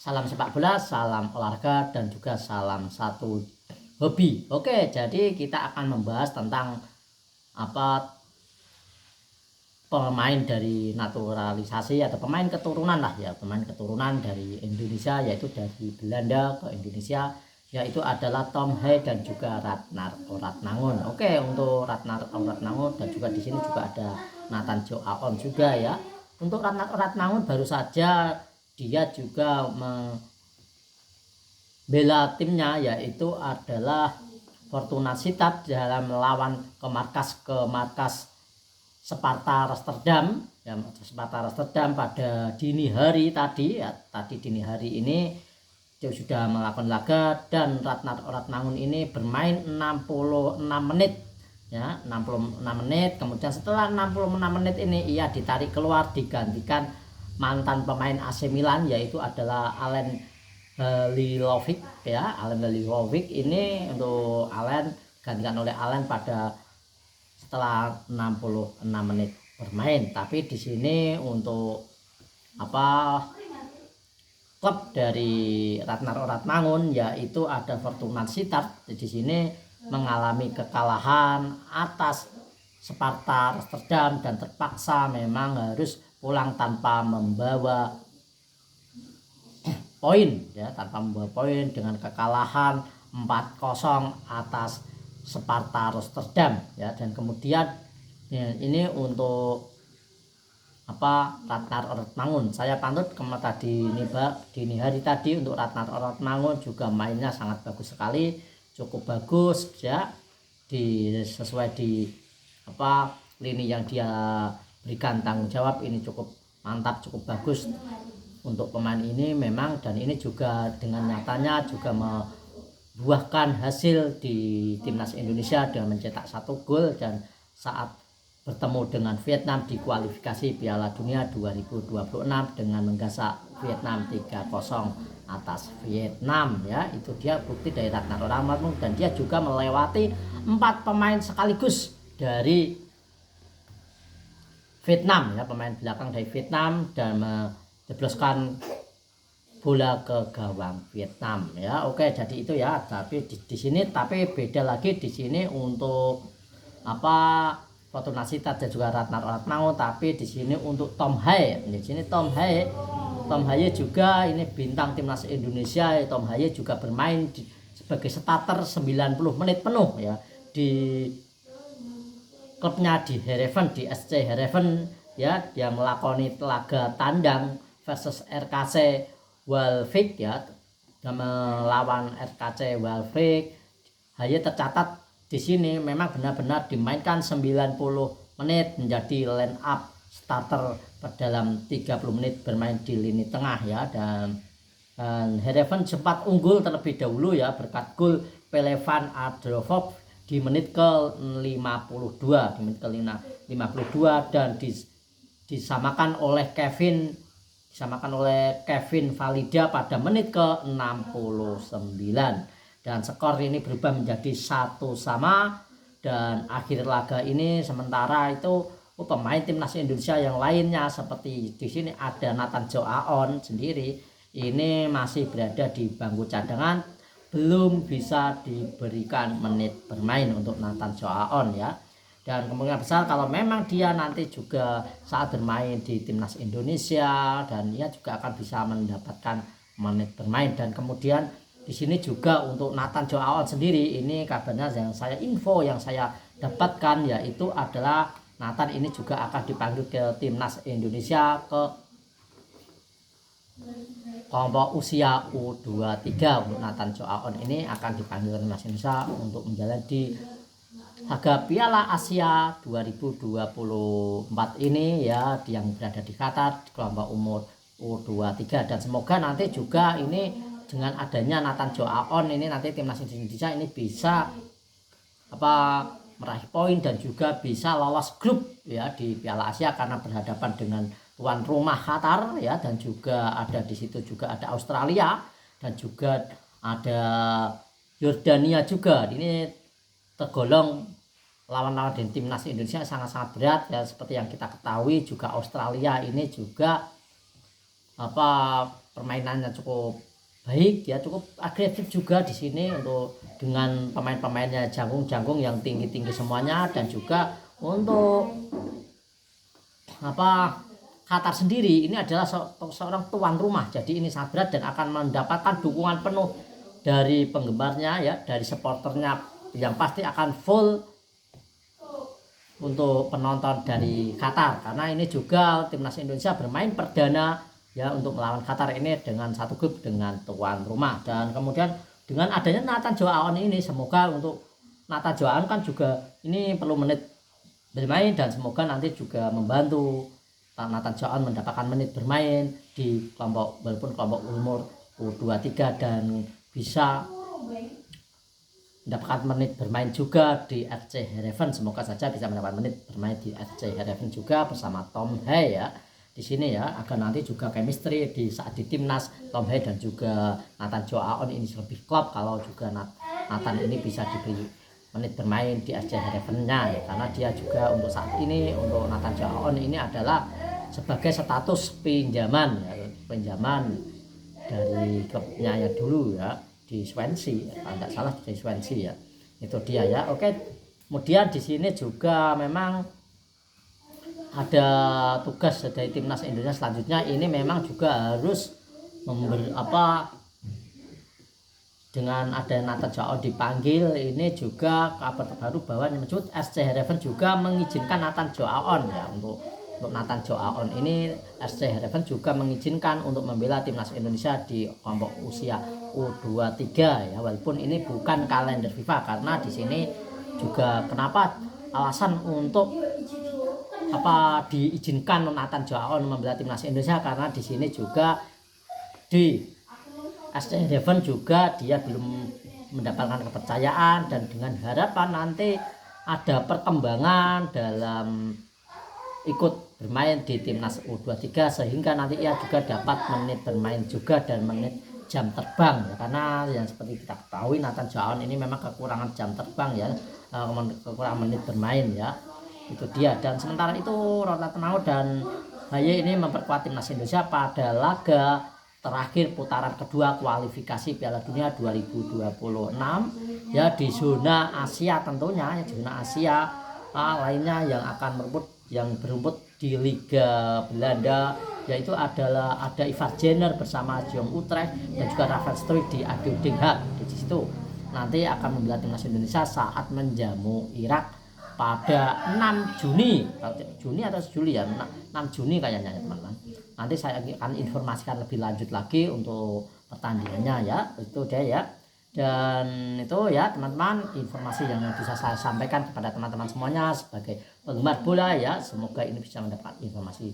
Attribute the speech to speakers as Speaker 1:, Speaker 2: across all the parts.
Speaker 1: salam sepak bola, salam olahraga, dan juga salam satu hobi. Oke, jadi kita akan membahas tentang pemain dari naturalisasi atau pemain keturunan lah ya, pemain keturunan dari Indonesia, yaitu dari Belanda ke Indonesia, yaitu adalah Tom Haye dan juga Ratnar Oratmangun. Oke, untuk Ratnar Oratmangun dan juga di sini juga ada Nathan Joe Aon juga ya. Untuk Ratnar Oratmangun baru saja dia juga membela timnya, yaitu adalah Fortuna Sittard dalam melawan ke markas Sparta Rotterdam ya, Sparta Rotterdam pada dini hari tadi ya. Tadi dini hari ini dia sudah melakukan laga dan Ratnar Oratmangun ini bermain 66 menit ya, 66 menit. Kemudian setelah 66 menit ini ia ditarik keluar, digantikan mantan pemain AC Milan, yaitu adalah Alen Halilovic ya. Alen Halilovic ini, untuk Alen, gantikan oleh Alen pada setelah 66 menit bermain. Tapi di sini untuk klub dari Ratnar Oratmangun yaitu ada Fortuna Sittard, di sini mengalami kekalahan atas Sparta Rotterdam dan terpaksa memang harus pulang tanpa membawa poin ya, dengan kekalahan 4-0 atas Sparta Rotterdam ya. Dan kemudian ya, ini untuk Ratnar Oratmangun, saya pantut dini hari tadi untuk Ratnar Oratmangun juga mainnya sangat bagus sekali, cukup bagus ya, sesuai di lini yang dia berikan tanggung jawab ini cukup mantap, cukup bagus untuk pemain ini memang. Dan ini juga dengan nyatanya juga membuahkan hasil di timnas Indonesia dengan mencetak 1 gol dan saat bertemu dengan Vietnam di kualifikasi Piala Dunia 2026 dengan menggasak Vietnam 3-0 atas Vietnam ya. Itu dia bukti dari Ratnar Oratmangun, dan dia juga melewati 4 pemain sekaligus dari Vietnam ya, pemain belakang dari Vietnam, dan menjebloskan bola ke gawang Vietnam ya. Oke, jadi itu ya. Tapi di sini tapi beda lagi di sini untuk Fortuna Sittard dan juga Ratnar Oratmangun. Tapi di sini untuk Tom Haye, di sini Tom Haye juga ini bintang timnas Indonesia. Tom Haye juga bermain sebagai starter 90 menit penuh ya di klubnya di Heerenveen, di SC Heerenveen ya. Dia melakoni laga tandang versus RKC Waalwijk ya, dan melawan RKC Waalwijk. Haye tercatat di sini memang benar-benar dimainkan 90 menit menjadi line up starter dalam 30 menit bermain di lini tengah ya. Dan Heerenveen sempat unggul terlebih dahulu ya berkat gol Pele van Adrevop di menit ke 52, dan disamakan oleh Kevin Valida pada menit ke 69. Dan skor ini berubah menjadi 1-1. Dan akhir laga ini sementara itu pemain timnas Indonesia yang lainnya seperti di sini ada Nathan Joe Aon sendiri ini masih berada di bangku cadangan, belum bisa diberikan menit bermain untuk Nathan Joe Aon ya. Dan kemungkinan besar kalau memang dia nanti juga saat bermain di timnas Indonesia, dan ia juga akan bisa mendapatkan menit bermain. Dan kemudian di sini juga untuk Nathan Joe Aon sendiri ini kabarnya yang saya dapatkan yaitu adalah Nathan ini juga akan dipanggil ke timnas Indonesia ke kelompok usia U23. Untuk Nathan Joe Aon ini akan dipanggil ke timnas Indonesia untuk menjalani di laga Piala Asia 2024 ini ya, yang berada di Qatar di kelompok umur U23. Dan semoga nanti juga ini dengan adanya Nathan Joe Aon ini nanti timnas Indonesia ini bisa meraih poin dan juga bisa lolos grup ya di Piala Asia, karena berhadapan dengan tuan rumah Qatar ya. Dan juga ada di situ juga ada Australia dan juga ada Yordania juga. Ini tergolong lawan-lawan di timnas Indonesia sangat-sangat berat ya. Seperti yang kita ketahui juga Australia ini juga permainannya cukup baik ya, cukup agresif juga di sini untuk dengan pemain-pemainnya jangkung-jangkung yang tinggi-tinggi semuanya. Dan juga untuk Qatar sendiri ini adalah seorang tuan rumah, jadi ini sangat berat dan akan mendapatkan dukungan penuh dari penggemarnya ya, dari supporternya, yang pasti akan full untuk penonton dari Qatar, karena ini juga timnas Indonesia bermain perdana ya untuk melawan Qatar ini dengan satu grup dengan tuan rumah. Dan kemudian dengan adanya Nathan Joe Aon ini, semoga untuk Nathan Joe Aon kan juga ini perlu menit bermain, dan semoga nanti juga membantu Nathan Joe Aon mendapatkan menit bermain di kelompok, walaupun kelompok umur U23, dan bisa mendapatkan menit bermain juga di FC Heerenveen. Semoga saja bisa mendapat menit bermain di FC Heerenveen juga bersama Tom Hae ya di sini ya, agar nanti juga chemistry di saat di timnas Tom Hae dan juga Nathan Joe Aon ini lebih klop kalau juga Nathan ini bisa diberi menit bermain di FC Heerenveen-nya ya, karena dia juga untuk saat ini untuk Nathan Joe Aon ini adalah sebagai status pinjaman ya, pinjaman dari klubnya yang dulu ya di Swansea, kalau tidak salah di Swansea ya, itu dia ya. Oke, kemudian di sini juga memang ada tugas dari timnas Indonesia selanjutnya, ini memang juga harus dengan ada Nathan Joe Aon dipanggil, ini juga kabar terbaru bahwa menyebut FC Heerenveen juga mengizinkan Nathan Joe Aon ya, untuk Nathan Joe Aon ini FC Heerenveen juga mengizinkan untuk membela timnas Indonesia di kelompok usia U23 ya, walaupun ini bukan kalender FIFA, karena di sini juga kenapa alasan untuk diizinkan Nathan Joe Aon membela timnas Indonesia, karena di sini juga di FC Heerenveen juga dia belum mendapatkan kepercayaan, dan dengan harapan nanti ada perkembangan dalam ikut bermain di timnas U23, sehingga nanti ia juga dapat menit bermain juga dan menit jam terbang ya, karena yang seperti kita ketahui Nathan Joe Aon ini memang kekurangan jam terbang ya, kekurangan menit bermain ya, itu dia. Dan sementara itu Ratnao dan Haye ini memperkuat timnas Indonesia pada laga terakhir putaran kedua kualifikasi Piala Dunia 2026 ya, di zona Asia tentunya ya, di zona Asia lainnya yang akan berumput di Liga Belanda, yaitu adalah ada Ivar Jenner bersama Jong Utrecht dan juga Rafael Struijk di ADO Den Haag. Di situ nanti akan membela timnas Indonesia saat menjamu Irak pada 6 Juni atau Juli ya, 6 Juni kayaknya ya teman-teman. Nanti saya akan informasikan lebih lanjut lagi untuk pertandingannya ya, itu dia ya. Dan itu ya teman-teman, informasi yang bisa saya sampaikan kepada teman-teman semuanya sebagai penggemar bola ya, semoga ini bisa mendapat informasi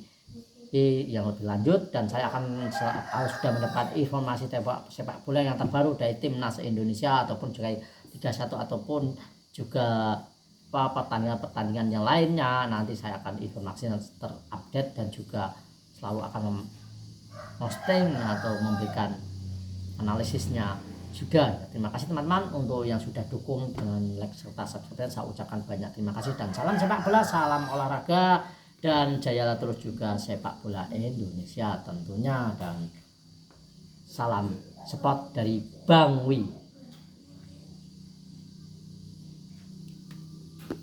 Speaker 1: yang lebih lanjut, dan saya akan sudah mendapat informasi sepak bola yang terbaru dari timnas Indonesia ataupun juga Liga 1 ataupun juga pertandingan-pertandingan yang lainnya, nanti saya akan informasi terupdate dan juga selalu akan posting atau memberikan analisisnya juga. Terima kasih teman-teman untuk yang sudah dukung dengan like serta subscribe, saya ucapkan banyak terima kasih, dan salam sepak bola, salam olahraga, dan jayalah terus juga sepak bola Indonesia tentunya, dan salam support dari Bang Wi.